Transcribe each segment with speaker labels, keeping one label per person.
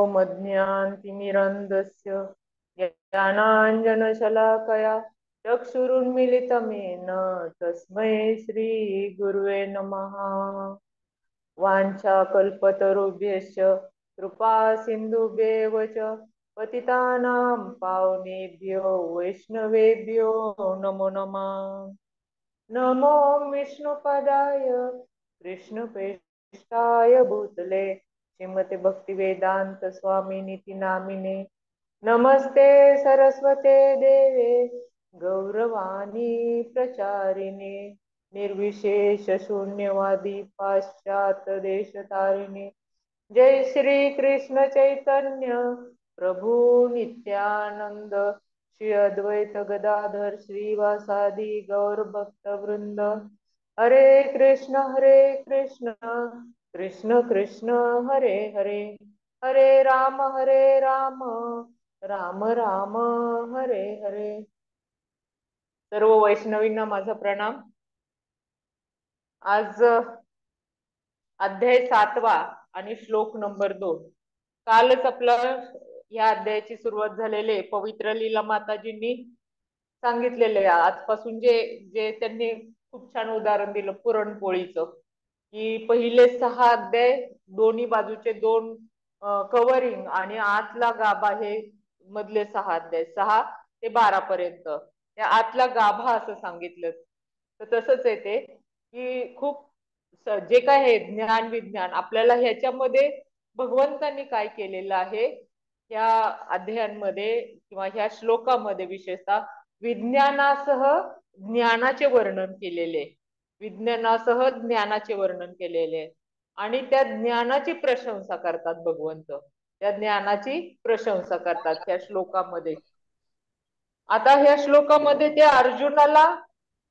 Speaker 1: ओम अज्ञानतिमिरन्धस्य ज्ञानाञ्जनशलाकया चक्षुरुन्मीलितमेन तस्मै श्रीगुरुवे नमः। वाञ्छाकल्पतरुभ्यश्च कृपा सिन्धुभ्येव च पतितानां पावनेभ्यो वैष्णवेभ्यो नमो नमः। नमो विष्णुपदाय कृष्णप्रेष्ठाय भूतले श्रीमते भक्तिवेदांत स्वामिनीति नामिने। नमस्ते सरस्वते देवे गौरवाणी प्रचारिणे निर्विशेष शून्यवादी पाश्चात्य देशतारिणे। जय श्री कृष्ण चैतन्य प्रभु नित्यानंद श्री अद्वैत गदाधर श्रीवासादि गौर भक्त वृंद। हरे कृष्ण कृष्ण कृष्ण हरे हरे, हरे राम राम राम हरे हरे। सर्व वैष्णवींना माझा प्रणाम। आज अध्याय 7वा आणि श्लोक नंबर 2। कालच आपलं या अध्यायाची सुरुवात झालेली आहे। पवित्र लीला माताजींनी सांगितलेले आजपासून जे जे त्यांनी खूप छान उदाहरण दिलं पुरणपोळीचं, की पहिले 6 अध्याय दोन्ही बाजूचे 2 कव्हरिंग आणि आतला गाभा हे मधले 6 अध्याय 6 ते 12 पर्यंत त्या आतला गाभा असं सांगितलं। तर तसंच आहे ते की खूप जे काय आहे ज्ञान विज्ञान आपल्याला ह्याच्यामध्ये भगवंतांनी काय केलेलं आहे ह्या अध्यायांमध्ये किंवा ह्या श्लोकामध्ये विशेषतः विज्ञानासह ज्ञानाचे वर्णन केलेले, विज्ञानासह ज्ञानाचे वर्णन केलेले आणि त्या ज्ञानाची प्रशंसा करतात भगवंत, त्या ज्ञानाची प्रशंसा करतात त्या श्लोकामध्ये। आता ह्या श्लोकामध्ये ते अर्जुनाला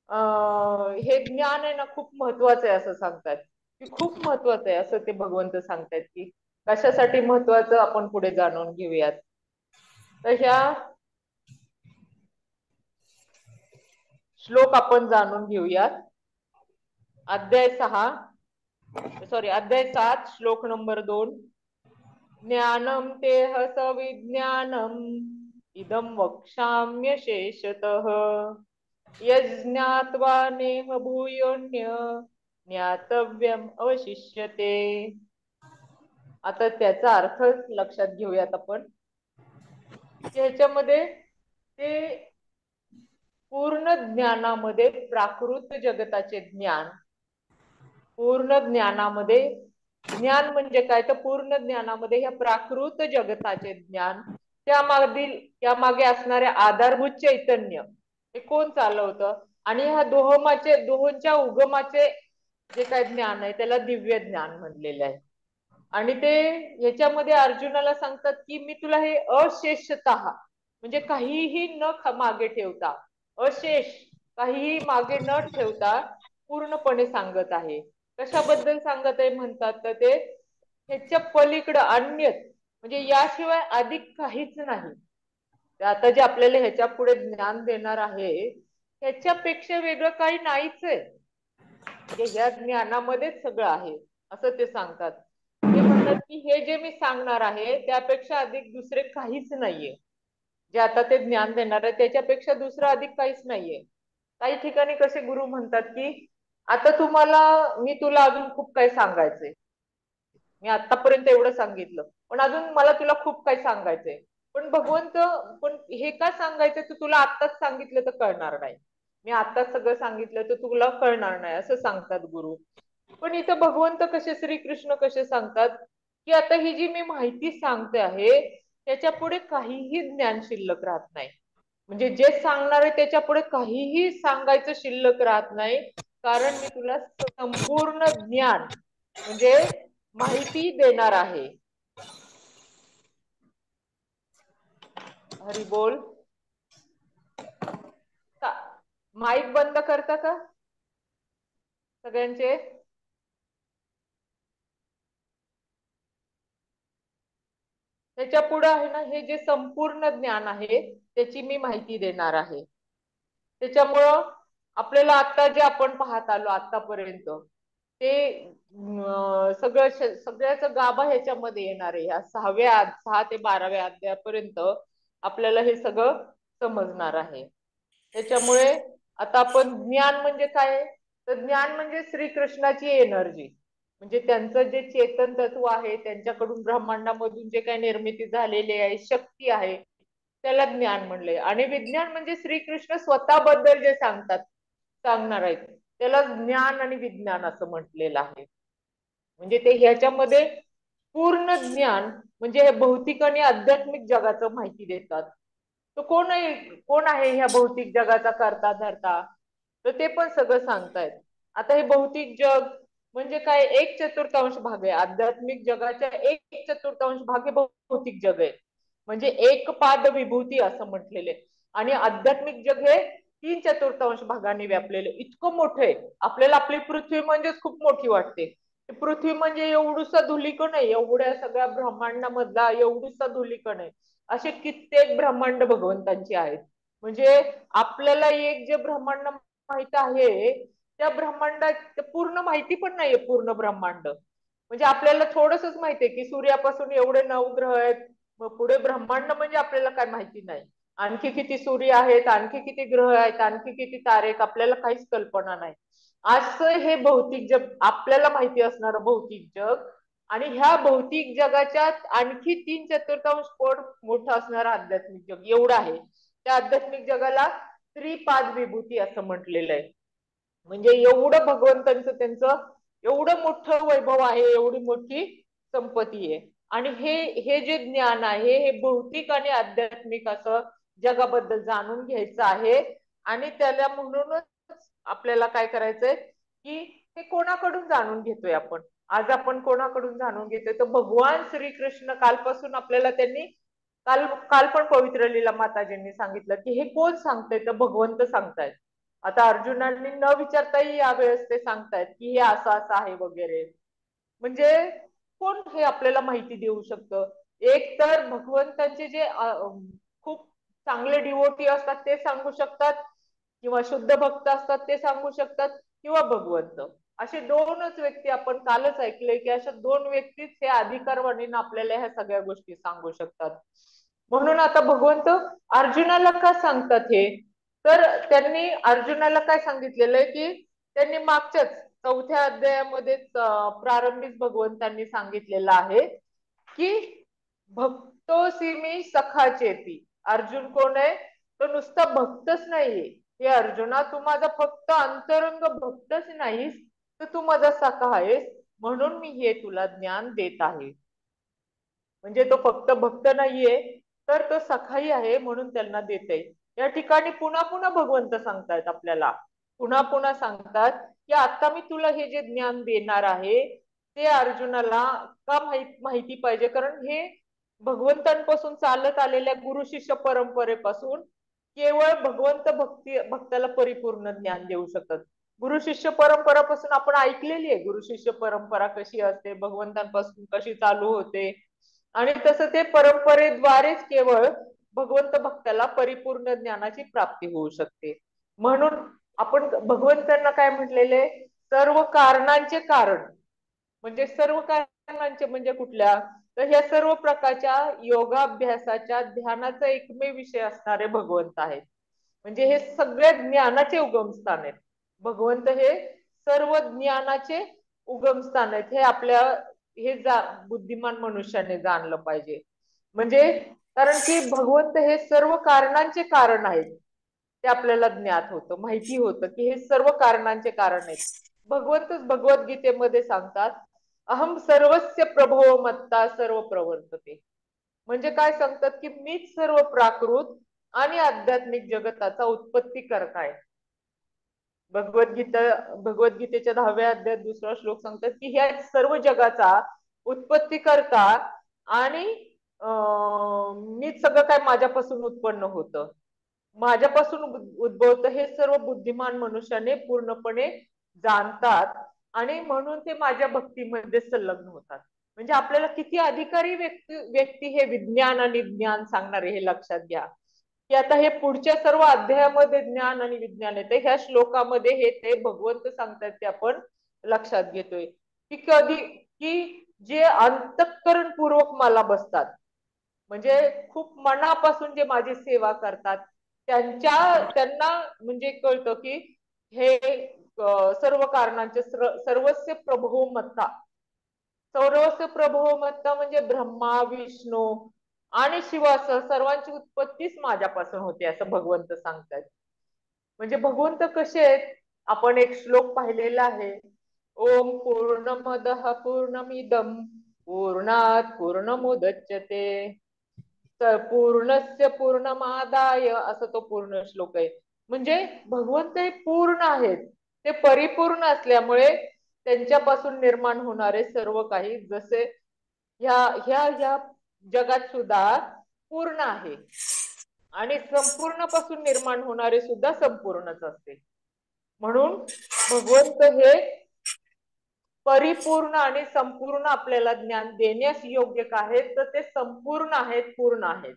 Speaker 1: हे ज्ञान आहे ना खूप महत्वाचं आहे असं सांगतात, की खूप महत्वाचं आहे असं ते भगवंत सांगतात। की कशासाठी महत्वाचं आपण पुढे जाणून घेऊयात। तर ह्या श्लोक आपण जाणून घेऊयात। अध्याय 7 श्लोक नंबर 2। ज्ञानम तेह सविज्ञानम इदं वक्ष्याम्य शेषतः यज्ञात्वा नेह भूयोन्य ज्ञातव्यम अवशिष्यते। आता त्याचा अर्थ लक्षात घेऊयात आपण। ह्याच्यामध्ये ते पूर्ण ज्ञानामध्ये प्राकृत जगताचे ज्ञान, पूर्ण ज्ञानामध्ये ज्ञान म्हणजे काय तर पूर्ण ज्ञानामध्ये ह्या प्राकृत जगताचे ज्ञान, त्यामागे असणारे आधारभूत चैतन्य हे कोण चालवतं आणि ह्या दोहोंच्या उगमाचे जे काय ज्ञान आहे त्याला दिव्य ज्ञान म्हणलेलं आहे। आणि ते ह्याच्यामध्ये अर्जुनाला सांगतात की मी तुला हे अशेषतः म्हणजे काहीही न मागे ठेवता, अशेष काहीही मागे न ठेवता पूर्णपणे सांगत आहे। कशाबद्दल सांगत आहे म्हणतात तर ते ह्याच्या पलीकडे अन्य म्हणजे याशिवाय अधिक काहीच नाही। आता जे आपल्याला ह्याच्या पुढे ज्ञान देणार आहे ह्याच्यापेक्षा वेगळं काही नाहीच आहे, म्हणजे ह्या ज्ञानामध्येच सगळं आहे असं ते सांगतात। ते म्हणतात की हे जे मी सांगणार आहे त्यापेक्षा अधिक दुसरे काहीच नाहीये, जे आता ते ज्ञान देणार आहे त्याच्यापेक्षा दुसरं अधिक काहीच नाहीये। काही ठिकाणी कसे गुरु म्हणतात की आता मी तुला अजून खूप काही सांगायचंय, मी आतापर्यंत एवढं सांगितलं पण अजून मला तुला खूप काही सांगायचंय। पण भगवंत पण हे का सांगायचं तर तुला आत्ताच सांगितलं तर कळणार नाही, मी आत्ताच सगळं सांगितलं तर तुला कळणार नाही असं सांगतात गुरु। पण इथं भगवंत कसे श्रीकृष्ण कसे सांगतात की आता ही जी मी माहिती सांगते आहे त्याच्या पुढे काहीही ज्ञान शिल्लक राहत नाही, म्हणजे जे सांगणार आहे त्याच्या पुढे काहीही सांगायचं शिल्लक राहत नाही, कारण मी तुला संपूर्ण ज्ञान म्हणजे माहिती देणार आहे। हरी बोल। माईक बंद करता का सगळ्यांचे? त्याच्या पुढे आहे ना हे जे संपूर्ण ज्ञान आहे त्याची मी माहिती देणार आहे। त्याच्यामुळं आपल्याला आता जे आपण पाहत आलो आतापर्यंत ते सगळं सगळ्याचा गाभा ह्याच्यामध्ये येणार आहे. ह्या 6 ते 12व्या अध्यायापर्यंत आपल्याला हे सगळं समजणार आहे. त्याच्यामुळे आता आपण ज्ञान म्हणजे काय, तर ज्ञान म्हणजे श्रीकृष्णाची एनर्जी, म्हणजे त्यांचं जे चेतन तत्व आहे, त्यांच्याकडून ब्रह्मांडामधून जे काही निर्मिती झालेली आहे, शक्ती आहे, त्याला ज्ञान म्हणलंय. आणि विज्ञान म्हणजे श्रीकृष्ण स्वतःबद्दल जे सांगणार आहेत, त्याला ज्ञान आणि विज्ञान असं म्हटलेलं आहे. म्हणजे ते ह्याच्यामध्ये पूर्ण ज्ञान म्हणजे हे भौतिक आणि आध्यात्मिक जगाचं माहिती देतात. तो कोण आहे ह्या भौतिक जगाचा करता धरता, तर ते पण सगळं सांगतायत. आता हे भौतिक जग म्हणजे काय, 1/4 भाग आहे. आध्यात्मिक जगाच्या 1/4 भाग हे भौतिक जग आहे. म्हणजे एक पाद विभूती असं म्हटलेले. आणि आध्यात्मिक जग हे 3/4 भागाने व्यापलेले. इतकं मोठं आहे. आपल्याला आपली पृथ्वी म्हणजेच खूप मोठी वाटते. पृथ्वी म्हणजे एवढूसा धुलीकण आहे, एवढ्या सगळ्या ब्रह्मांडामधला एवढूसा धुलीकण आहे. असे कित्येक ब्रह्मांड भगवंतांची आहेत. म्हणजे आपल्याला एक जे ब्रह्मांड माहित आहे, त्या ब्रह्मांडात पूर्ण माहिती पण नाहीये. पूर्ण ब्रह्मांड म्हणजे आपल्याला थोडंसच माहितीये की सूर्यापासून एवढे 9 ग्रह आहेत. मग पुढे ब्रह्मांड म्हणजे आपल्याला काय माहिती नाही. आणखी किती सूर्य आहेत, आणखी किती ग्रह आहेत, आणखी किती तारे आहेत, आपल्याला काहीच कल्पना नाही. असं हे भौतिक जग, आपल्याला माहिती असणारं भौतिक जग, आणि ह्या भौतिक जगाच्या आणखी 3/4 पट मोठं असणारं आध्यात्मिक जग एवढं आहे. त्या आध्यात्मिक जगाला त्रिपाद विभूती असं म्हटलेलं आहे. म्हणजे एवढं भगवंतांचं त्यांचं एवढं मोठं वैभव आहे, एवढी मोठी संपत्ती आहे. आणि हे जे ज्ञान आहे हे भौतिक आणि आध्यात्मिक असं जगाबद्दल जाणून घ्यायचं आहे. आणि त्याला म्हणूनच आपल्याला काय करायचंय की हे कोणाकडून जाणून घेतोय आपण, आज आपण कोणाकडून जाणून घेतोय, तर भगवान श्रीकृष्ण कालपासून आपल्याला त्यांनी काल काल पण पवित्र लीला माताजींनी सांगितलं की हे कोण सांगतंय, तर भगवंत सांगतायत. आता अर्जुनांनी न विचारताही यावेळेस ते सांगतायत की हे असं असं आहे वगैरे. म्हणजे कोण हे आपल्याला माहिती देऊ शकतं. एक तर भगवंतांचे जे खूप चांगले डिवोटी असतात ते सांगू शकतात, किंवा शुद्ध भक्त असतात ते सांगू शकतात, किंवा भगवंत. असे दोनच व्यक्ती, आपण कालच ऐकले की अशा दोन व्यक्तीच हे अधिकारवाणीनं आपल्याला ह्या सगळ्या गोष्टी सांगू शकतात. म्हणून आता भगवंत अर्जुनाला का सांगतात हे, तर त्यांनी अर्जुनाला काय सांगितलेलं आहे की त्यांनी मागच्याच 4थ्या अध्यायामध्येच प्रारंभीच भगवंतांनी सांगितलेलं आहे की भक्तोसी मी सखाचेती. अर्जुन कोण आहे, तो नुसता भक्तच नाहीये. हे अर्जुना, तू माझा फक्त अंतरंग भक्तच नाहीस, तर तू माझा सखा आहेस. म्हणून मी हे तुला ज्ञान देत आहे. म्हणजे तो फक्त भक्त नाहीये, तर तो सखाई आहे, म्हणून त्यांना देते. या ठिकाणी पुन्हा पुन्हा भगवंत सांगतायत आपल्याला, पुन्हा पुन्हा सांगतात की आता मी तुला हे जे ज्ञान देणार आहे ते अर्जुनाला का माहिती पाहिजे, कारण हे भगवंतांपासून चालत आलेल्या गुरु शिष्य परंपरेपासून केवळ भक्ताला परिपूर्ण ज्ञान देऊ शकतात. गुरु शिष्य परंपरापासून आपण ऐकलेली आहे, गुरु शिष्य परंपरा कशी असते, भगवंतांपासून कशी चालू होते. आणि तसं ते परंपरेद्वारेच केवळ भगवंत भक्ताला परिपूर्ण ज्ञानाची प्राप्ती होऊ शकते. म्हणून आपण भगवंतांना काय म्हटलेले, सर्व कारणांचे कारण. म्हणजे सर्व कारणांचे म्हणजे कुठल्या, तर ह्या सर्व प्रकारच्या योगाभ्यासाच्या ध्यानाचा एकमेव विषय असणारे भगवंत आहेत. म्हणजे हे सगळ्या ज्ञानाचे उगमस्थान आहेत. भगवंत हे सर्व ज्ञानाचे उगमस्थान आहेत. हे आपल्या बुद्धिमान मनुष्याने जाणलं पाहिजे. म्हणजे कारण की भगवंत हे सर्व कारणांचे कारण आहेत. ते आपल्याला ज्ञात होतं, माहिती होतं की हे सर्व कारणांचे कारण आहेत. भगवंतच भगवद्गीतेमध्ये सांगतात, अहम सर्वस्य प्रभो मत्ता सर्व प्रवर्तते. म्हणजे काय सांगतात की मीच सर्व प्राकृत आणि आध्यात्मिक जगताचा उत्पत्ती करताय. भगवद्गीतेच्या 10व्या अध्यायात 2रा श्लोक सांगतात की ह्या सर्व जगाचा उत्पत्ती करता आणि मीच सगळं काय माझ्यापासून उत्पन्न होतं, माझ्यापासून उद्भवतं, हे सर्व बुद्धिमान मनुष्याने पूर्णपणे जाणतात. आणि म्हणून ते माझ्या भक्तीमध्ये संलग्न होतात. म्हणजे आपल्याला किती अधिकारी व्यक्ती हे विज्ञान आणि ज्ञान सांगणारे, हे लक्षात घ्या की आता हे पुढच्या सर्व अध्यायामध्ये ज्ञान आणि विज्ञान येते. ह्या श्लोकामध्ये हे ते भगवंत सांगतात ते आपण लक्षात घेतोय की कधी की जे अंतःकरणपूर्वक मला बसतात, म्हणजे खूप मनापासून जे माझी सेवा करतात, त्यांना म्हणजे कळतं की हे सर्व कारणांचे सर्वस्व प्रभो मत्ता, सर्वस्व प्रभो मत्ता म्हणजे ब्रह्मा विष्णू आणि शिवासह सर्वांची उत्पत्तीच माझ्यापासून होते असं भगवंत सांगतात. म्हणजे भगवंत कसे आहेत, आपण एक श्लोक पाहिलेला आहे, ओम पूर्णमदः पूर्णमिदं पूर्णात पूर्णमुदच्यते पूर्णस्य पूर्णमादाय, असं तो पूर्ण श्लोक आहे. म्हणजे भगवंत हे पूर्ण आहेत, ते परिपूर्ण असल्यामुळे त्यांच्यापासून निर्माण होणारे सर्व काही, जसे ह्या ह्या ह्या जगात सुद्धा पूर्ण आहे आणि संपूर्ण पासून निर्माण होणारे सुद्धा संपूर्णच असते. म्हणून भगवंत हे परिपूर्ण आणि संपूर्ण आपल्याला ज्ञान देण्यास योग्य आहेत, तर ते संपूर्ण आहेत, पूर्ण आहेत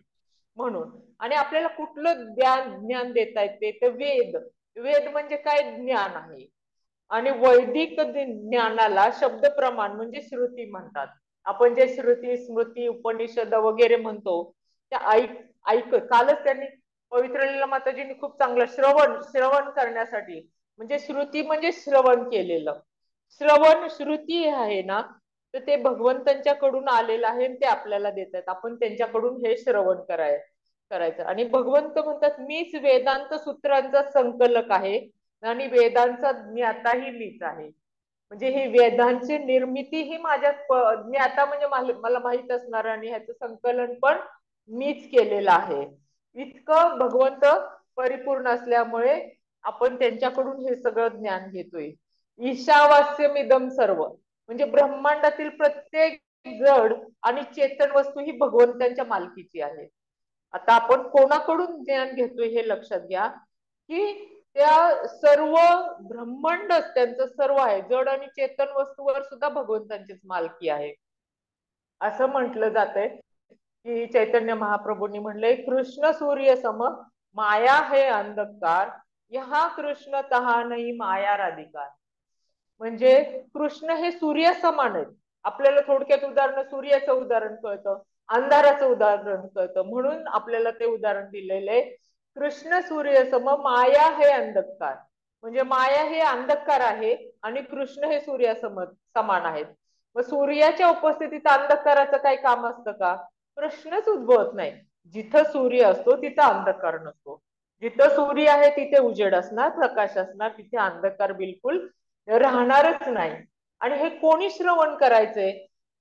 Speaker 1: म्हणून. आणि आपल्याला कुठलं ज्ञान देता येते, तर वेद. वेद म्हणजे काय, ज्ञान आहे. आणि वैदिक ज्ञानाला शब्द प्रमाण म्हणजे श्रुती म्हणतात. आपण जे श्रुती स्मृती उपनिषद वगैरे म्हणतो त्या कालच त्यांनी पवित्र लीला माताजींनी खूप चांगलं श्रवण करण्यासाठी, म्हणजे श्रुती म्हणजे श्रवण केलेलं, श्रवण श्रुती आहे ना, तर ते भगवंतांच्याकडून आलेलं आहे, ते आपल्याला देतात. आपण त्यांच्याकडून हे श्रवण करायचं. आणि भगवंत म्हणतात मीच वेदांत सूत्रांचा संकलक आहे आणि वेदांचा ज्ञाताही मीच आहे. म्हणजे ही वेदांची निर्मिती ही माझ्या ज्ञाता म्हणजे मला माहित असणार, आणि ह्याचं संकलन पण मीच केलेलं आहे. इतकं भगवंत परिपूर्ण असल्यामुळे आपण त्यांच्याकडून हे सगळं ज्ञान घेतोय. ईशावास्यमिदम सर्व, म्हणजे ब्रह्मांडातील प्रत्येक जड आणि चेतन वस्तू ही भगवंतांच्या मालकीची आहे. आता आपण कोणाकडून ज्ञान घेतोय हे लक्षात घ्या, की त्या सर्व ब्रह्मांडच त्यांचं सर्व आहे, जड आणि चेतन वस्तूवर सुद्धा भगवंतांचीच मालकी आहे. असं म्हटलं जातंय की चैतन्य महाप्रभूंनी म्हणलंय, कृष्ण सूर्य सम माया है अंधकार, यहा कृष्ण तहा नाही माया राधिकार. म्हणजे कृष्ण हे सूर्य समान आहेत. आपल्याला थोडक्यात उदाहरण, सूर्याचं उदाहरण कळतं, अंधाराचं उदाहरण कळतं, म्हणून आपल्याला ते उदाहरण दिलेलं आहे. कृष्ण सूर्य सम माया हे अंधकार, म्हणजे माया हे अंधकार आहे आणि कृष्ण हे समान आहेत. मग सूर्याच्या उपस्थितीत अंधकाराचं काही काम असतं का, प्रश्नच उद्भवत नाही. जिथं सूर्य असतो तिथं अंधकार नसतो, जिथं सूर्य आहे तिथे उजेड असणार, प्रकाश असणार, तिथे अंधकार बिलकुल राहणारच नाही. आणि हे कोणी श्रवण करायचंय,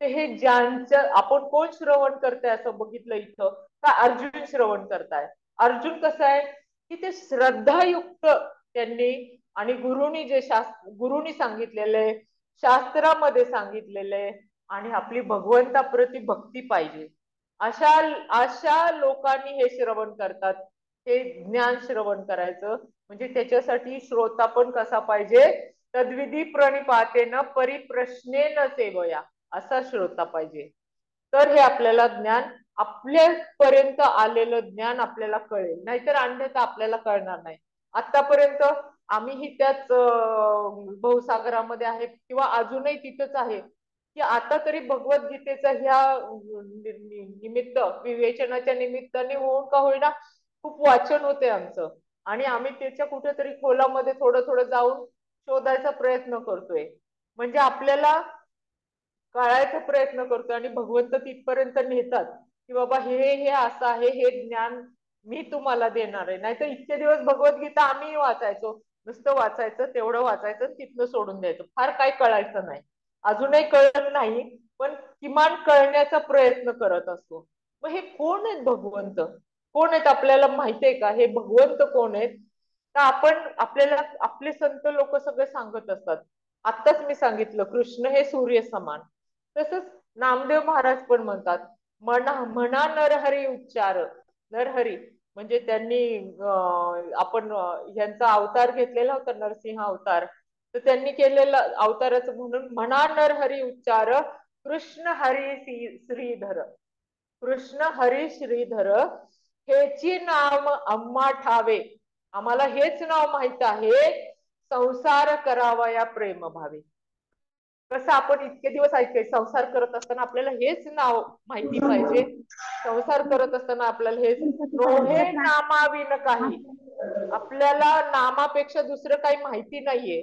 Speaker 1: ते हे ज्यांचं, आपण कोण श्रवण करताय असं बघितलं इथं, का अर्जुन श्रवण करताय. अर्जुन कसं आहे की ते श्रद्धायुक्त त्यांनी, आणि गुरुनी सांगितलेले, शास्त्रामध्ये सांगितलेले, आणि आपली भगवंताप्रती भक्ती पाहिजे, अशा अशा लोकांनी हे श्रवण करतात. हे ज्ञान श्रवण करायचं म्हणजे त्याच्यासाठी श्रोता पण कसा पाहिजे, तद्विधी प्रणिपातेन परिप्रश्नेन सेवया, असा श्रोता पाहिजे. तर हे आपल्याला ज्ञान, आपल्यापर्यंत आलेलं ज्ञान आपल्याला कळेल, नाहीतर अन्यथा आपल्याला कळणार नाही. आतापर्यंत आम्हीही त्याच भवसागरामध्ये आहे, किंवा अजूनही तिथंच आहे, की आता तरी भगवद्गीतेचा ह्या निमित्त, विवेचनाच्या निमित्ताने होऊन का होईना खूप वाचन होते आमचं, आणि आम्ही त्याच्या कुठेतरी खोलामध्ये थोडं थोडं जाऊन शोधायचा प्रयत्न करतोय. म्हणजे आपल्याला कळायचा प्रयत्न करतोय, आणि भगवंत तिथपर्यंत नेतात की बाबा हे असं आहे, हे ज्ञान मी तुम्हाला देणार आहे. नाहीतर इतके दिवस भगवद्गीता आम्ही वाचायचो, नुसतं वाचायचं, तेवढं वाचायचं, तिथनं सोडून द्यायचं, फार काही कळायचं नाही. अजूनही कळत नाही, पण किमान कळण्याचा प्रयत्न करत असतो. मग हे कोण आहेत भगवंत, कोण आहेत आपल्याला माहितीये का, हे भगवंत कोण आहेत? तर आपल्याला आपले संत लोक सगळे सांगत असतात. आत्ताच मी सांगितलं, कृष्ण हे सूर्य समान. तसंच नामदेव महाराज पण म्हणतात, म्हणा नरहरी उच्चार. नरहरी म्हणजे त्यांनी आपण यांचा अवतार घेतलेला होता, नरसिंह अवतार, तर त्यांनी केलेला अवताराचं म्हणून म्हणा नरहरी उच्चार, कृष्ण हरी श्रीधर. कृष्ण हरी श्रीधर हेची नाम आम्हा ठावे, आम्हाला हेच नाव माहित आहे, संसार करावा या प्रेम भावे. कसं आपण इतके दिवस ऐकतोय संसार करत असताना आपल्याला हेच नाव माहिती पाहिजे. संसार करत असताना आपल्याला हेच नोहे नामाविन काही. आपल्याला नामापेक्षा दुसरं काही माहिती नाहीये.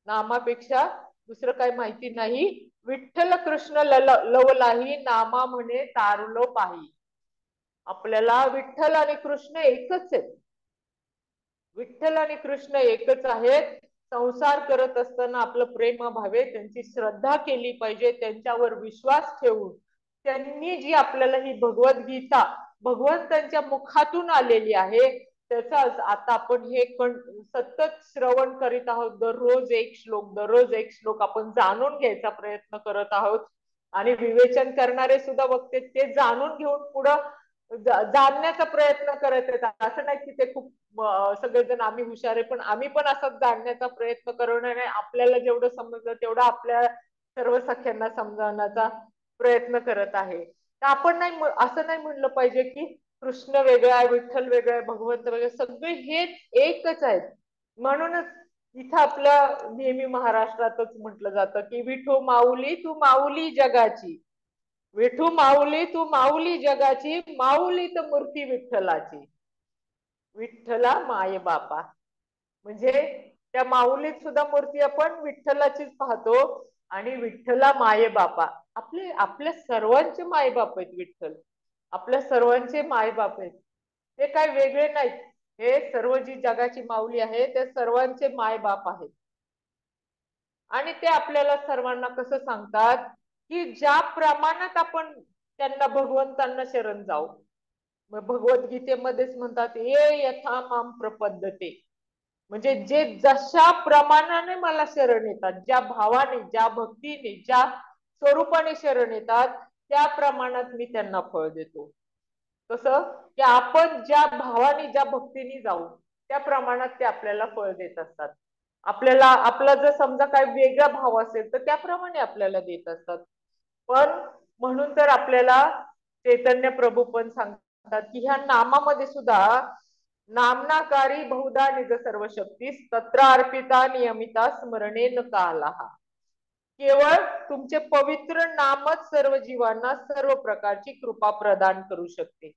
Speaker 1: नामापेक्षा दुसरं काही माहिती नाही. विठ्ठल कृष्ण लवलाही नामा म्हणे तारुलो पाही. आपल्याला विठ्ठल आणि कृष्ण एकच आहेत. विठ्ठल आणि कृष्ण एकच आहेत. संसार करत असताना आपलं प्रेम भावे त्यांची श्रद्धा केली पाहिजे. त्यांच्यावर विश्वास ठेवून त्यांनी जी आपल्याला ही भगवद्गीता भगवंतांच्या मुखातून आलेली आहे त्याचा आता आपण हे सतत श्रवण करीत आहोत. दररोज एक श्लोक आपण जाणून घ्यायचा प्रयत्न करत आहोत. आणि विवेचन करणारे सुद्धा वक्ते ते जाणून घेऊन पुढं जाणण्याचा प्रयत्न करत आहेत. असं नाही की ते खूप सगळेजण आम्ही हुशार आहे, पण आम्ही पण असंच जाणण्याचा प्रयत्न करणार आहे. आपल्याला जेवढं समजलं तेवढं आपल्या सर्व सख्यांना समजावण्याचा प्रयत्न करत आहे. तर आपण नाही असं नाही म्हणलं पाहिजे की कृष्ण वेगळा आहे, विठ्ठल वेगळा आहे, भगवंत वेगळे, सगळे हेच एकच आहेत. म्हणूनच इथं आपलं नेहमी महाराष्ट्रातच म्हटलं जातं की विठू माऊली तू माऊली जगाची. विठू माऊली तू माऊली जगाची, माऊली तर मूर्ती विठ्ठलाची. विठ्ठला माये बापा. म्हणजे त्या माऊलीत सुद्धा मूर्ती आपण विठ्ठलाचीच पाहतो. आणि विठ्ठला माये बापा. आपल्या सर्वांचे मायबाप आहेत विठ्ठल. आपल्या सर्वांचे मायबाप आहेत. ते काय वेगळे नाहीत. हे सर्व जी जगाची माऊली आहे ते सर्वांचे मायबाप आहेत. आणि ते आपल्याला सर्वांना कसं सांगतात की ज्या प्रमाणात आपण त्यांना भगवंतांना शरण जाऊ. भगवद्गीतेमध्येच म्हणतात ये यथा माम प्रपद्धते. म्हणजे जे जशा प्रमाणाने मला शरण येतात, ज्या भावाने, ज्या भक्तीने, ज्या स्वरूपाने शरण येतात त्या प्रमाणात मी त्यांना फळ देतो. कसं की आपण ज्या भावाने, ज्या भक्तीने जाऊ त्या प्रमाणात ते आपल्याला फळ देत असतात. आपल्याला आपला जर समजा काही वेगळा भाव असेल तर त्याप्रमाणे आपल्याला देत असतात. पण म्हणून तर आपल्याला चैतन्य प्रभू पण सांगतात की ह्या नामामध्ये सुद्धा नामनाकारी बहुधा निज सर्व शक्तीस तत्र अर्पिता नियमिता स्मरणे न काला. केवळ तुमचे पवित्र नामच सर्व जीवांना सर्व प्रकारची कृपा प्रदान करू शकते.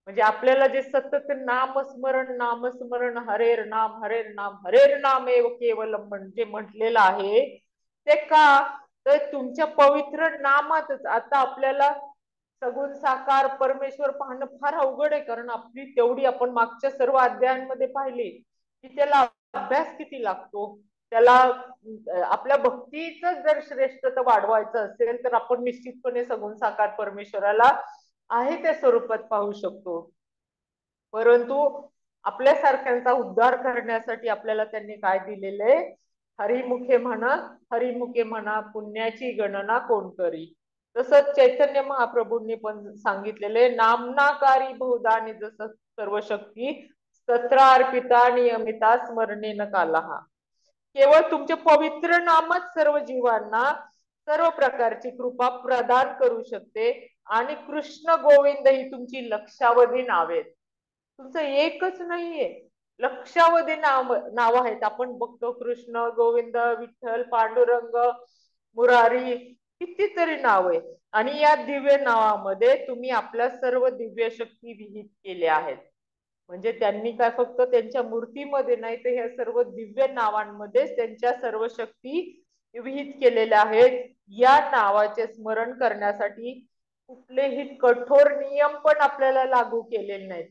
Speaker 1: म्हणजे आपल्याला जे सतत नामस्मरण हरेर नाम हरेर नाम एव केवलम म्हणजे म्हटलेलं आहे ते का तर तुमच्या पवित्र नामातच. आता आपल्याला सगुण साकार परमेश्वर पाहणं फार अवघड आहे, कारण आपली तेवढी आपण मागच्या सर्व अध्यायांमध्ये पाहिली की त्याला अभ्यास किती लागतो. त्याला आपल्या भक्तीच जर श्रेष्ठता वाढवायचं असेल तर आपण निश्चितपणे सगुण साकार परमेश्वराला आहे त्या स्वरूपात पाहू शकतो. परंतु आपल्यासारख्यांचा उद्धार करण्यासाठी आपल्याला त्यांनी काय दिलेले हरिमुखे म्हणा पुण्याची गणना कोण करी. तसंच चैतन्य महाप्रभूंनी पण सांगितलेले नामनाकारी बहुधा निज सर्व शक्ती तत्र अर्पिता नियमिता स्मरणे न काला. केवळ तुमचे पवित्र नामच सर्व जीवांना सर्व प्रकारची कृपा प्रदान करू शकते. आणि कृष्ण गोविंद ही तुमची लक्षावधी नावे आहेत. तुमचं एकच नाहीये, लक्षावधी नाव आहेत. आपण बघतो कृष्ण, गोविंद, विठ्ठल, पांडुरंग, मुरारी, कितीतरी नाव आहे. आणि या दिव्य नावामध्ये तुम्ही आपल्या सर्व दिव्य शक्ती विहित केल्या आहेत. म्हणजे त्यांनी काय फक्त त्यांच्या मूर्तीमध्ये नाही तर ह्या सर्व दिव्य नावांमध्ये त्यांच्या सर्व शक्ती विहित केलेल्या आहेत. या नावाचे स्मरण करण्यासाठी कुठलेही कठोर नियम पण आपल्याला लागू केलेले नाहीत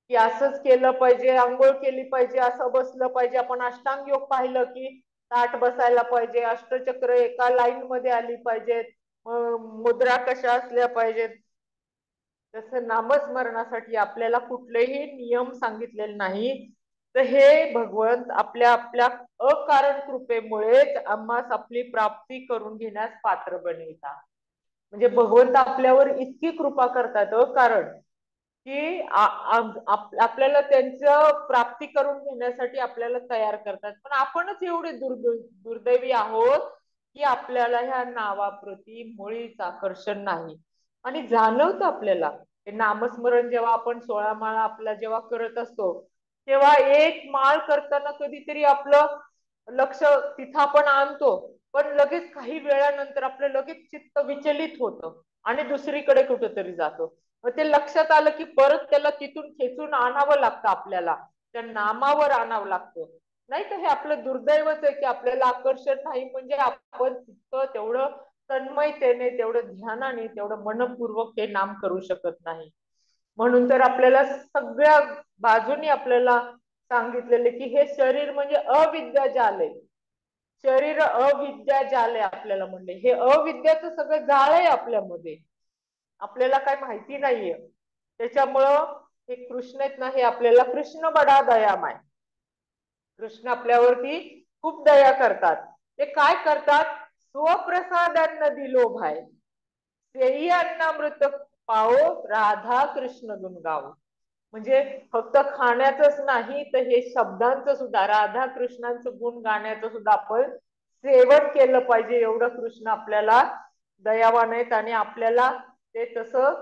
Speaker 1: की असंच केलं पाहिजे, आंघोळ केली पाहिजे, असं बसलं पाहिजे. आपण अष्टांग योग पाहिलं की ताट बसायला पाहिजे, अष्टचक्र एका लाईन मध्ये आली पाहिजेत, मुद्रा कशा असल्या पाहिजेत. तसं नामस्मरणासाठी आपल्याला कुठलेही नियम सांगितलेले नाही. तर हे भगवंत आपल्या आपल्या अकारण कृपेमुळेच आम्हास आपली प्राप्ती करून घेण्यास पात्र बनवितात. म्हणजे भगवंत आपल्यावर इतकी कृपा करतात कारण की आपल्याला त्यांचं प्राप्ती करून घेण्यासाठी आपल्याला तयार करतात. पण आपणच एवढे दुर्दैवी आहोत की आपल्याला ह्या नावाप्रती मुळीच आकर्षण नाही. आणि जाणवतं आपल्याला हे नामस्मरण जेव्हा आपण 16 माळा आपला जेव्हा करत असतो तेव्हा एक माळ करताना कधीतरी आपलं लक्ष तिथं आपण आणतो. पण लगेच काही वेळानंतर आपलं लगेच चित्त विचलित होतं आणि दुसरीकडे कुठेतरी जातो. मग ते लक्षात आलं की परत त्याला तिथून खेचून आणावं लागतं, आपल्याला त्या नामावर आणावं लागतं. नाही तर हे आपलं दुर्दैवच आहे की आपल्याला आकर्षण नाही, म्हणजे आपण तितकं तेवढं तन्मयतेने, तेवढं ध्यानाने, तेवढं मनपूर्वक हे नाम करू शकत नाही. म्हणून तर आपल्याला सगळ्या बाजूनी आपल्याला सांगितलेले की हे शरीर म्हणजे अविद्या जाल आहे. शरीर अविद्या जाल आहे आपल्याला म्हणले. हे अविद्याचं सगळं जाळ आहे आपल्यामध्ये, आपल्याला काय माहिती नाहीये. त्याच्यामुळं हे कृष्ण आहेत ना, हे आपल्याला कृष्ण बडा दयामय, कृष्ण आपल्यावरती खूप दया करतात. ते काय करतात, स्वप्रसादांना दिलो भाई तेही अन्नामृत पाओ, राधा कृष्ण गुण गाओ. म्हणजे फक्त खाण्याचंच नाही तर हे शब्दांचं सुद्धा, राधा कृष्णांचं गुण गाण्याचं सुद्धा आपण सेवन केलं पाहिजे. एवढं कृष्ण आपल्याला दयावान आहेत आणि आपल्याला ते तसं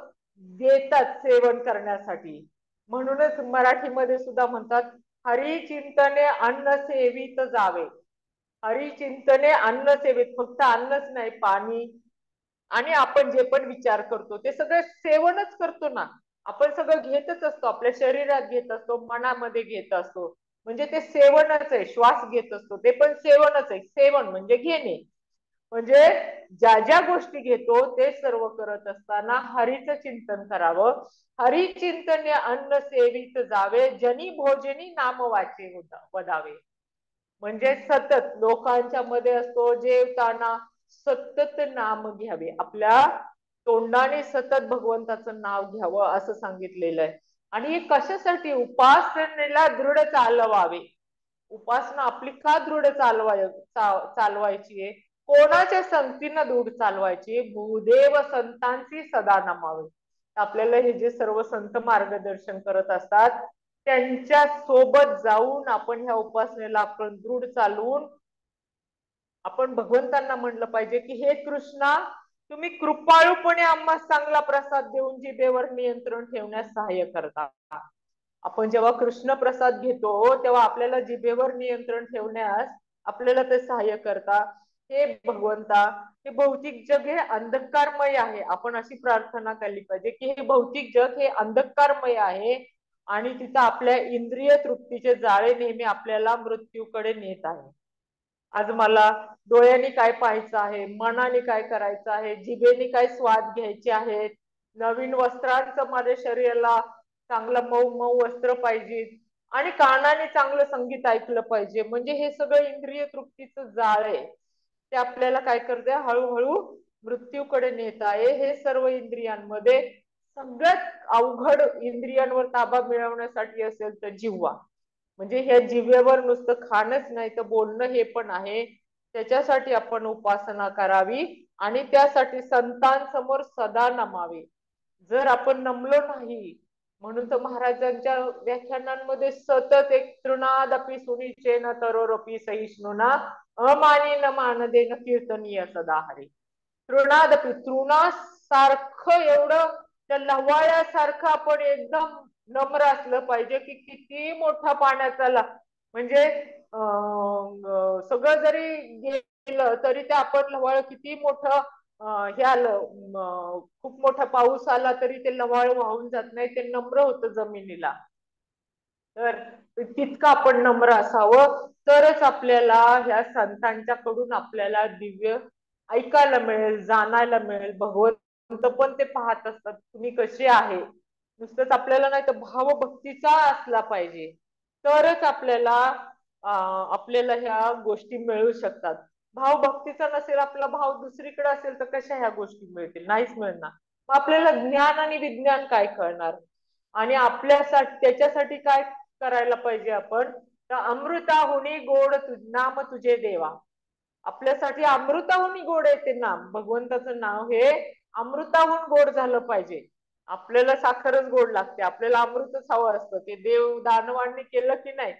Speaker 1: देतात सेवन करण्यासाठी. म्हणूनच मराठीमध्ये सुद्धा म्हणतात, हरी चिंतने अन्न सेवित जावे. हरी चिंतने अन्न सेवित, फक्त अन्नच नाही, पाणी आणि आपण जे पण विचार करतो ते सगळं सेवनच करतो ना. आपण सगळं घेतच असतो, आपल्या शरीरात घेत असतो, मनामध्ये घेत असतो, म्हणजे ते सेवनच आहे. श्वास घेत असतो ते पण सेवनच आहे. सेवन म्हणजे घेणे, म्हणजे ज्या ज्या गोष्टी घेतो ते सर्व करत असताना हरीचं चिंतन करावं. हरी चिंतन अन्न सेवित जावे, जनी भोजनी नाम वाचे वदावे. म्हणजे सतत लोकांच्या मध्ये असतो, जेवताना सतत नाम घ्यावे, आपल्या तोंडाने सतत भगवंताचं नाव घ्यावं असं सांगितलेलं आहे. आणि हे कशासाठी, उपासनेला दृढ चालवावे. उपासना आपली का दृढ चालवायची आहे, कोणाच्या संगतीनं दृढ चालवायची, भूदेव संतांची सदा नमावे. आपल्याला हे जे सर्व संत मार्गदर्शन करत असतात त्यांच्या सोबत जाऊन आपण ह्या उपासनेला आपण दृढ चालवून आपण भगवंतांना म्हणलं पाहिजे की हे कृष्णा, तुम्ही कृपाळूपणे आम्हाला चांगला प्रसाद देऊन जिभेवर नियंत्रण ठेवण्यास सहाय्य करता. आपण जेव्हा कृष्ण प्रसाद घेतो तेव्हा आपल्याला जिभेवर नियंत्रण ठेवण्यास आपल्याला ते सहाय्य करता. हे भगवंता, हे भौतिक जग हे अंधकारमय आहे. आपण अशी प्रार्थना केली पाहिजे की हे भौतिक जग हे अंधकारमय आहे आणि तिथं आपल्या इंद्रिय तृप्तीचे जाळे नेहमी आपल्याला मृत्यूकडे नेत आहे. आज मला डोळ्यांनी काय पाहायचं आहे, मनाने काय करायचं आहे, जिभेने काय स्वाद घ्यायचे आहेत, नवीन वस्त्रांचं माझ्या शरीराला चांगलं मऊ मऊ वस्त्र पाहिजे आणि कानाने चांगलं संगीत ऐकलं पाहिजे, म्हणजे हे सगळं इंद्रिय तृप्तीचं जाळ आहे. ते आपल्याला काय करते, हळूहळू मृत्यूकडे नेत आहे. हे सर्व इंद्रियांमध्ये सगळ्यात अवघड इंद्रियांवर ताबा मिळवण्यासाठी असेल तर जिव्हा. म्हणजे ह्या जिव्हेवर नुसतं खाणच नाही तर बोलणं हे पण आहे. त्याच्यासाठी आपण उपासना करावी आणि त्यासाठी संतांसमोर सदा नमावे. जर आपण नमलो नाही, म्हणून तर महाराजांच्या व्याख्यानांमध्ये सतत एक तृणादपि सुनिचेन तरोरपि सहिष्णुना अमानी न मानदेन कीर्तनीय सदा हरी. तृणादपि, तृणासारखं एवढं त्या लवाळ्यासारखं आपण एकदम नम्र असलं पाहिजे की किती मोठा पाण्याचा म्हणजे सगळं जरी गेलं तरी ते आपण लवाळ किती मोठं हे आलं, खूप मोठा पाऊस आला तरी ते लवाळ वाहून जात नाही, ते नम्र होतं जमिनीला. तर तितकं आपण नम्र असावं तरच आपल्याला ह्या संतांच्याकडून आपल्याला दिव्य ऐकायला मिळेल, जाणायला मिळेल. भगवंत पण ते पाहत असतात तुम्ही कसे आहे. नुसतंच आपल्याला नाही तर भावभक्तीचा असला पाहिजे, तरच आपल्याला आपल्याला ह्या गोष्टी मिळू शकतात. भाव भक्तीचा नसेल, आपला भाव दुसरीकडे असेल तर कशा ह्या गोष्टी मिळतील, नाहीच मिळणार. मग आपल्याला ज्ञान आणि विज्ञान काय कळणार. आणि आपल्यासाठी त्याच्यासाठी काय करायला पाहिजे आपण, तर अमृताहुनी गोड नाम तुझे देवा. आपल्यासाठी अमृताहुनी गोड आहे ते नाम, भगवंताचं नाव हे अमृताहून गोड झालं पाहिजे. आपल्याला साखरच गोड लागते, आपल्याला अमृतच हवं असतं. ते देव दानवांनी केलं की नाही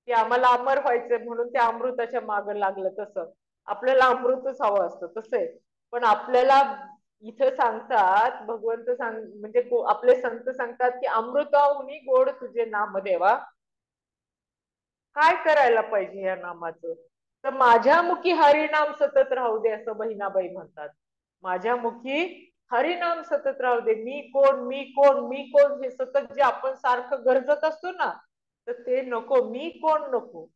Speaker 1: की आम्हाला अमर व्हायचंय म्हणून त्या अमृताच्या मागं लागलं, तसं आपल्याला अमृतच हवं असतं. तसं आहे. पण आपल्याला इथं सांगतात भगवंत म्हणजे आपले संत सांगतात की अमृताहुनी गोड तुझे नाम देवा. काय करायला पाहिजे या नामाचं, तर माझ्या मुखी हरिनाम सतत राहू दे असं बहिणाबाई म्हणतात. माझ्या मुखी हरिनाम सतत राहू दे. मी कोण, मी कोण, मी कोण, हे सतत जे आपण सारखं गरजत असतो ना, तर ते नको. मी कोण नको.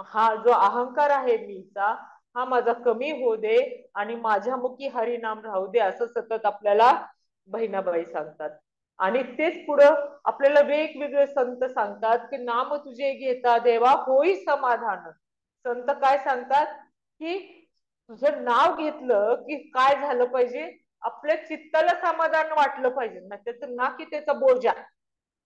Speaker 1: हा जो अहंकार आहे मीचा, हा माझा कमी होऊ दे आणि माझ्या मुखी हरिनाम राहू दे असं सतत आपल्याला बहिणाबाई सांगतात. आणि तेच पुढं आपल्याला वेगवेगळे संत सांगतात की नाम तुझे घेता देवा होई समाधान. संत काय सांगतात की तुझं नाव घेतलं की काय झालं पाहिजे, आपल्या चित्ताला समाधान वाटलं पाहिजे ना, त्याचं ना की त्याचा बोजा.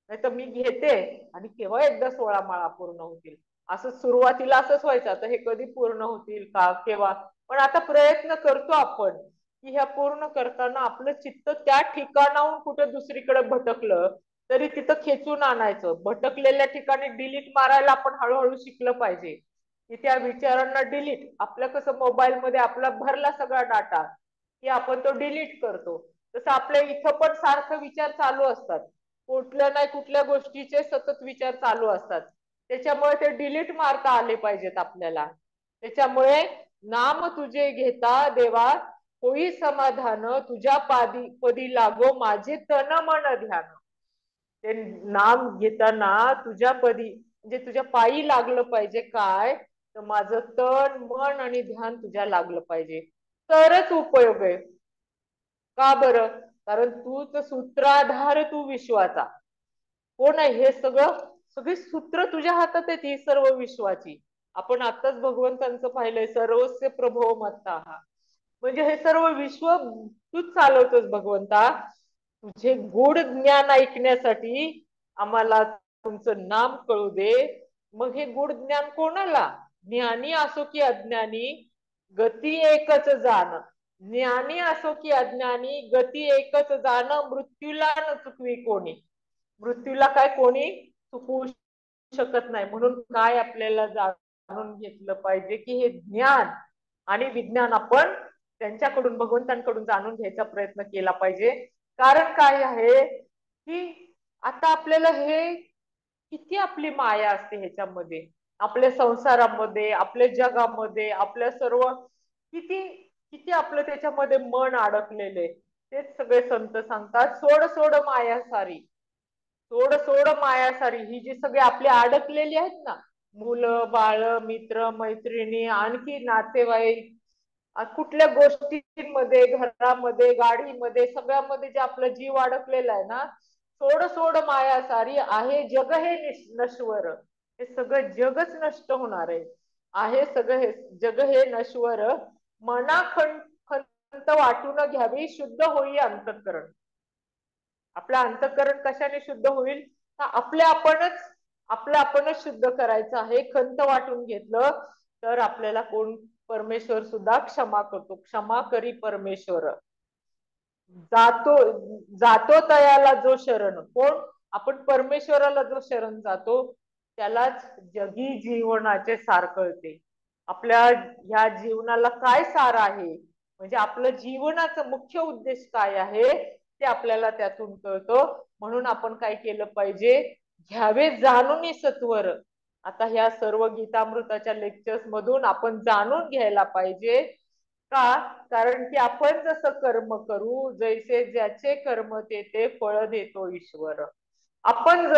Speaker 1: नाही तर मी घेते आणि केव्हा एकदा 16 माळा पूर्ण होतील. असं सुरुवातीला असंच व्हायचं. आता हे कधी पूर्ण होतील का, केव्हा. पण आता प्रयत्न करतो आपण की ह्या पूर्ण करताना आपलं चित्त त्या ठिकाणाहून कुठे दुसरीकडे भटकलं तरी तिथं खेचून आणायचं. भटकलेल्या ठिकाणी डिलीट मारायला आपण हळूहळू शिकलं पाहिजे की त्या विचारांना डिलीट. आपलं कसं मोबाईलमध्ये आपला भरला सगळा डाटा की आपण तो डिलीट करतो, तसं आपल्या इथं पण सारखं विचार चालू असतात. कुठल्या नाही कुठल्या गोष्टीचे सतत विचार चालू असतात. त्याच्यामुळे ते डिलीट मारता आले पाहिजेत आपल्याला. त्याच्यामुळे नाम तुझे घेता देवा होई समाधान, तुझ्या पदी लागो माझे तन मन ध्यान. ते नाम घेताना तुझ्या पदी म्हणजे तुझ्या पायी लागलं पाहिजे. काय तर माझं तन मन आणि ध्यान तुझ्या लागलं पाहिजे, तरच उपयोग आहे. का बरं? कारण तूच सूत्राधार, तू विश्वाचा. कोण आहे हे सगळं? सगळी सूत्र तुझ्या हातात आहेत ही सर्व विश्वाची. आपण आताच भगवंतांचं पाहिलंय, सर्वस्य प्रभो मत्ता. म्हणजे हे सर्व विश्व तूच चालवतोस भगवंता. तुझे गोड ज्ञान ऐकण्यासाठी आम्हाला तुमचं नाम कळू दे. मग हे गोड ज्ञान कोणाला? ज्ञानी असो की अज्ञानी, गती एकच जाण. ज्ञानी असो की अज्ञानी, गती एकच जाण. मृत्यूला न चुकवी कोणी. मृत्यूला काय कोणी चुकवू शकत नाही. म्हणून काय आपल्याला जाणून घेतलं पाहिजे की हे ज्ञान आणि विज्ञान आपण त्यांच्याकडून, भगवंतांकडून जाणून घ्यायचा प्रयत्न केला पाहिजे. कारण काय आहे की आता आपल्याला हे किती आपली माया असते ह्याच्यामध्ये, आपल्या संसारामध्ये, आपल्या जगामध्ये, आपल्या सर्व किती किती आपलं त्याच्यामध्ये मन अडकलेले. तेच सगळे संत सांगतात, सोड सोड माया सारी. सोड सोड माया सारी. ही जी सगळी आपली अडकलेली आहेत ना, मुलं बाळ, मित्र मैत्रिणी, आणखी नातेवाईक, कुठल्या गोष्टींमध्ये, घरामध्ये, गाडीमध्ये, सगळ्यामध्ये जे आपला जीव अडकलेला आहे ना, सोड सोड माया सारी. आहे जग हे नश्वर. हे सगळं जगच नष्ट होणार आहे. आहे सगळं हे जग हे नश्वर. मना खंत वाटून घ्यावी, शुद्ध होई अंतःकरण. आपलं अंतःकरण कशाने शुद्ध होईल? आपलं आपणच शुद्ध करायचं आहे. खंत वाटून घेतलं तर आपल्याला कोण? परमेश्वर सुद्धा क्षमा करतो. क्षमा करी परमेश्वर. जातो जातो तयाला जो शरण. कोण? आपण परमेश्वराला जो शरण जातो त्यालाच जगी जीवनाचे सार कळते. आपल्या ह्या जीवनाला काय सार आहे, म्हणजे आपलं जीवनाचं मुख्य उद्देश काय आहे ते आपल्याला त्यातून कळतं. म्हणून आपण काय केलं पाहिजे? घ्यावे जाणून सत्वर. आता ह्या सर्व गीतामृताच्या लेक्चर्स मधून आपण जाणून घ्यायला पाहिजे. का? कारण की आपण जसं कर्म करू, जैसे ज्याचे कर्म ते फळ देतो ईश्वर. आपण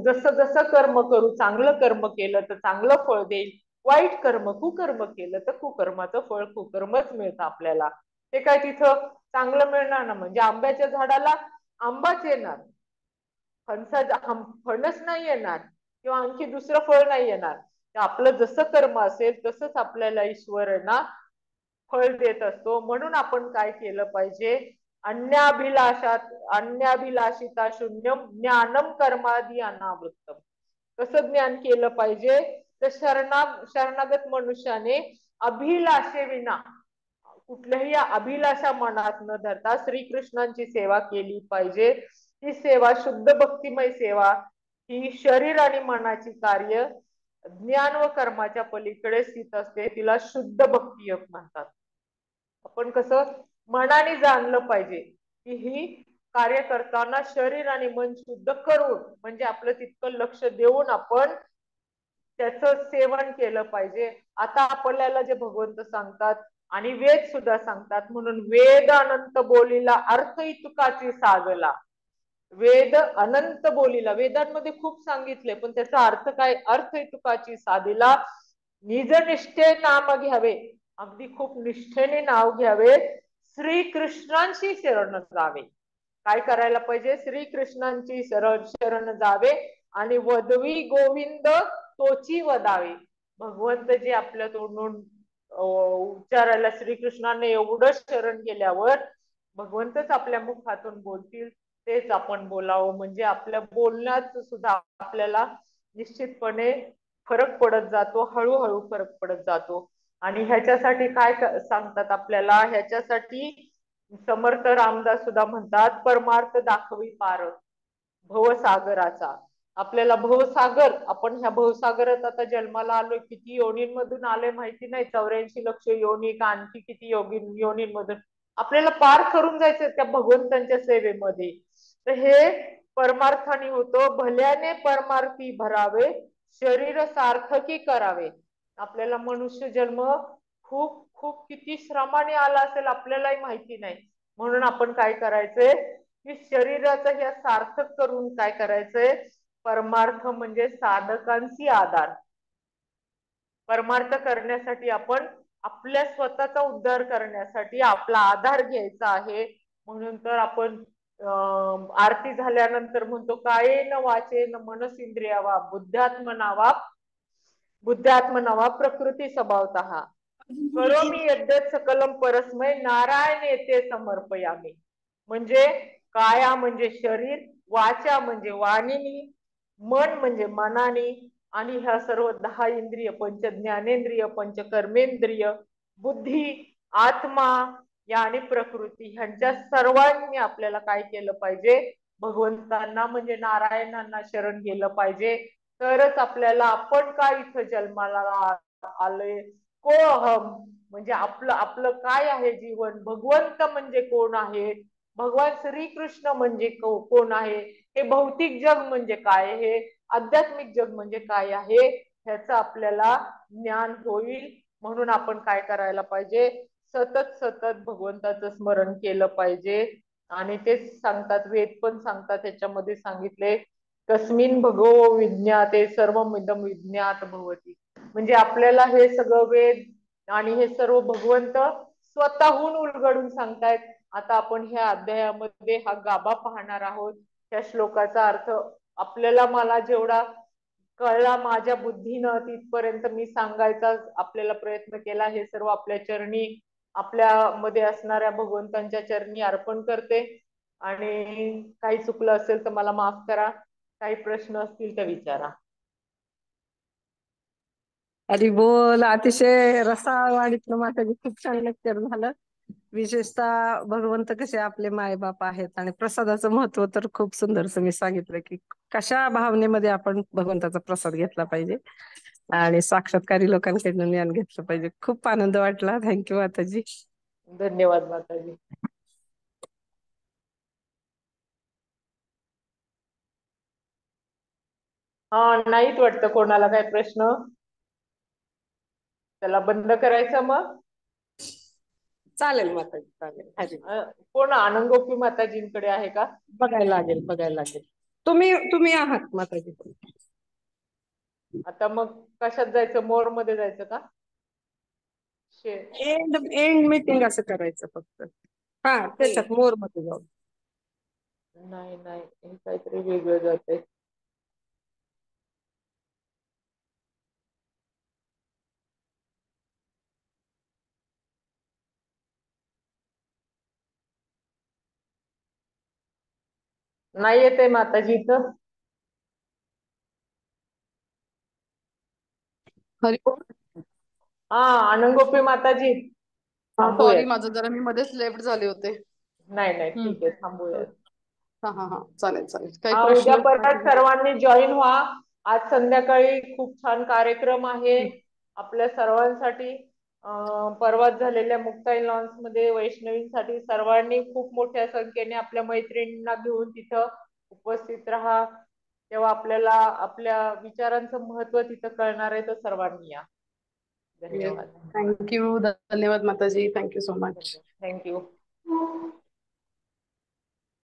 Speaker 1: जसं जसं कर्म करू, चांगलं कर्म केलं तर चांगलं फळ देईल, वाईट कर्म कुकर्म केलं तर कुकर्माचं फळ कुकर्मच मिळतं आपल्याला. ते काय तिथं चांगलं मिळणार ना, म्हणजे आंब्याच्या झाडाला आंबाच येणार, फणस नाही येणार किंवा आणखी दुसरं फळ नाही येणार. तर आपलं जसं कर्म असेल तसंच आपल्याला ईश्वर आहे ना फळ देत असतो. म्हणून आपण काय केलं पाहिजे? अन्याभिलाषात अन्याभिलाषिता शून्यम ज्ञानम कर्मादि अनावृत्तम. कसं ज्ञान केलं पाहिजे? तर शरणागत मनुष्याने अभिलाषेविना, कुठल्याही अभिलाषा मनात न धरता श्रीकृष्णांची सेवा केली पाहिजे. ही सेवा शुद्ध भक्तिमय सेवा. ही शरीर आणि मनाची कार्य ज्ञान व कर्माच्या पलीकडे स्थित असते. तिला शुद्ध भक्ती योग म्हणतात. आपण कसं मनाने जाणलं पाहिजे की ही कार्य करताना शरीर आणि मन शुद्ध करून, म्हणजे आपलं तितकं लक्ष देऊन आपण त्याचं सेवन केलं पाहिजे. आता आपल्याला जे भगवंत सांगतात आणि वेद सुद्धा सांगतात, म्हणून वेद अनंत बोलीला अर्थ इतुकाची सागला. वेद अनंत बोलीला, वेदांमध्ये खूप सांगितले, पण त्याचा अर्थ काय? अर्थ तुकाची साधीला. निजनिष्ठे नाम घ्यावे, अगदी खूप निष्ठेने नाव घ्यावे. श्रीकृष्णांशी शरण जावे. काय करायला पाहिजे? श्रीकृष्णांची शरण जावे आणि वदवी गोविंद तोची वदावे. भगवंत जे आपल्या तोंडून उच्चारायला श्रीकृष्णाने एवढं शरण गेल्यावर भगवंतच आपल्या मुखातून बोलतील, तेच आपण बोलावं. म्हणजे आपल्या बोलण्यात सुद्धा आपल्याला निश्चितपणे फरक पडत जातो, हळूहळू फरक पडत जातो. आणि ह्याच्यासाठी काय सांगतात आपल्याला? ह्याच्यासाठी समर्थ रामदास सुद्धा म्हणतात, परमार्थ दाखवी पार भवसागराचा. आपल्याला भवसागर, आपण ह्या भवसागरात आता जन्माला आलोय, किती योनींमधून आलोय माहिती नाही, 84 लक्ष योनी का आणखी किती योनींमधून आपल्याला पार करून जायचं त्या भगवंतांच्या सेवेमध्ये. तर हे परमार्थाने होतो. भल्याने परमार्थी भरावे, शरीर सार्थकी करावे. आपल्याला मनुष्य जन्म खूप खूप किती श्रमाने आला असेल आपल्यालाही माहिती नाही. म्हणून आपण काय करायचंय की शरीराचं हे सार्थक करून काय करायचंय? परमार्थ म्हणजे साधकांची आधार. परमार्थ करण्यासाठी आपण आपल्या स्वतःचा उद्धार करण्यासाठी आपला आधार घ्यायचा आहे. म्हणून तर आपण आरती झाल्यानंतर म्हणतो, कायेन वाचेन मनसिंद्रियावा बुद्ध्यात्मनावा बुद्ध्यात्मनावा प्रकृती स्वभावतः करोमी यद्यत सकलम परस्मय नारायण येते समर्पयामी. म्हणजे काया म्हणजे शरीर, वाचा म्हणजे वाणीनी, मन म्हणजे मनाने, आणि ह्या सर्व 10 इंद्रिय, पंच ज्ञानेंद्रिय, पंच कर्मेंद्रिय, बुद्धी, आत्मा या आणि प्रकृती, ह्यांच्या सर्वांनी आपल्याला काय केलं पाहिजे? भगवंतांना म्हणजे नारायणांना शरण गेलं पाहिजे. तरच आपल्याला आपण काय इथं जन्माला आलोय, को अहम म्हणजे आपलं आपलं काय आहे जीवन, भगवंत म्हणजे कोण आहे, भगवान श्रीकृष्ण म्हणजे कोण आहे, हे भौतिक जग म्हणजे काय, हे आध्यात्मिक जग म्हणजे काय आहे, ह्याचं आपल्याला ज्ञान होईल. म्हणून आपण काय करायला पाहिजे? सतत सतत भगवंताचं स्मरण केलं पाहिजे. आणि तेच सांगतात, वेद पण सांगतात, त्याच्यामध्ये सांगितले, कस्मिन भगवो विज्ञाते सर्वमिदं विज्ञात भवति. म्हणजे आपल्याला हे सगळं वेद आणि हे सर्व भगवंत स्वतःहून उलगडून सांगतायत. आता आपण ह्या अध्यायामध्ये हा गाभा पाहणार आहोत. त्या श्लोकाचा अर्थ आपल्याला, मला जेवढा कळला माझ्या बुद्धीनं तिथपर्यंत मी सांगायचा आपल्याला प्रयत्न केला. हे सर्व आपल्या चरणी, आपल्या मध्ये असणाऱ्या भगवंतांच्या चरणी अर्पण करते. आणि काही चुकलं असेल तर मला माफ करा. काही प्रश्न असतील तर विचारा.
Speaker 2: हरी बोल. अतिशय रसाळ वाणीतलं माताजी खूप छान लेक्चर झालं. विशेषतः भगवंत कसे आपले मायबाप आहेत आणि प्रसादाचं महत्व तर खूप सुंदर मी सांगितलं की कशा भावनेमध्ये आपण भगवंताचा प्रसाद घेतला पाहिजे आणि साक्षात्कारी लोकांकडून ज्ञान घेतलं पाहिजे. खूप आनंद वाटला. थँक्यू माताजी.
Speaker 1: धन्यवाद माताजी. हा, नाहीच वाटतं कोणाला काय प्रश्न. त्याला बंद करायचं मग.
Speaker 2: चालेल माताजी, चालेल. हरी
Speaker 1: कोण आनंदगोपी माताजींकडे आहे का?
Speaker 2: बघायला लागेल, बघायला लागेल. तुम्ही आहात माताजी.
Speaker 1: आता मग कशात जायचं? मोर मध्ये जायचं का?
Speaker 2: एंड मीटिंग असं करायचं फक्त. हा, त्याच्यात मोर मध्ये जाऊ.
Speaker 1: नाही नाही, हे काहीतरी वेगळं जातंय. नाही येते माताजी इथं. हा, आनंदगोपी माताजी
Speaker 3: सॉरी,
Speaker 1: थांबूयात.
Speaker 3: माझं जरा मी मध्येच लेफ्ट झाले होते.
Speaker 1: नाही नाही, ठीक आहे, थांबूयात.
Speaker 3: हा हा हा, चालेल चालेल. काही
Speaker 1: हा, उद्या
Speaker 3: प्रश्न?
Speaker 1: परत सर्वांनी जॉईन व्हा. आज संध्याकाळी खूप छान कार्यक्रम आहे आपल्या सर्वांसाठी. परवाच झालेल्या मुक्ताई लॉन्स मध्ये वैष्णवींसाठी सर्वांनी खूप मोठ्या संख्येने आपल्या मैत्रिणींना घेऊन तिथं उपस्थित राहा. तेव्हा आपल्याला आपल्या विचारांचं महत्व तिथं कळणार आहे. तर सर्वांनी या. धन्यवाद
Speaker 3: थँक्यू. धन्यवाद माताजी. Thank you so much.
Speaker 1: थँक्यू.